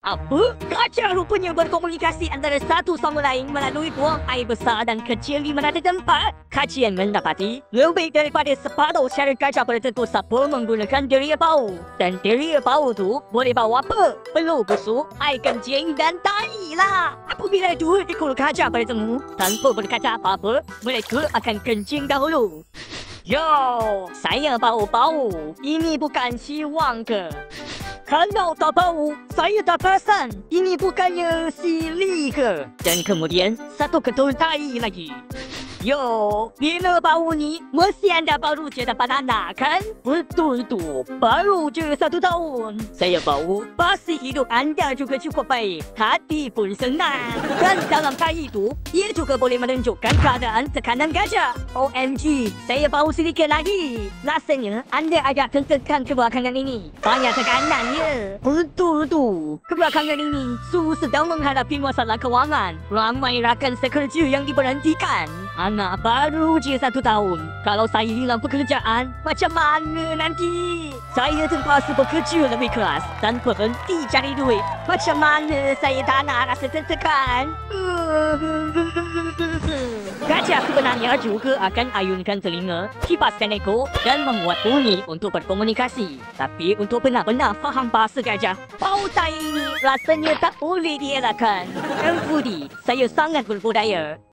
Apa? Gajah rupanya berkomunikasi antara satu sama lain melalui buang air besar dan kecil di mana tempat. Kajian mendapati lebih daripada separuh cara gajah bertentu sapa menggunakan deria bau. Dan deria bau tu boleh bau apa? Peluk busuk, air kencing dan tai lah. Apabila dua ekor gajah bertemu tanpa berkata apa-apa, mereka akan kencing dahulu. Yo, saya bau-bau. Ini bukan siwang ke? Kalau tak bau, saya tak perasan. Ini bukannya sili ke? Dan kemudian, satu ketul tai lagi. Yo, bila bau ni, mesti anda baru je dapat anak kan? Betul tu, baru je 1 tahun. Saya bau, pasti hidup anda juga cukup baik. Hati pun senang. Dan dalam tai itu, ia juga boleh menunjukkan keadaan tekanan gajah. OMG, saya bau sedikit lagi. Rasanya, anda agak tertekan kebelakangan ini. Banyak tekanan ya. Betul tu, kebelakangan ini, Su sedang menghadapi masalah kewangan. Ramai rakan sekerja yang diberhentikan. Anak baru je 1 tahun. Kalau saya hilang pekerjaan, macam mana nanti? Saya terpaksa bekerja lebih keras dan berhenti cari duit. Macam mana saya tak nak rasa tertekan? Gajah sebenarnya juga akan ayunkan telinga, kipaskan ekor dan membuat bunyi untuk berkomunikasi. Tapi untuk benar-benar faham bahasa gajah, bau tai ini rasanya tak boleh dielakkan. Fudi, saya sangat berbudaya.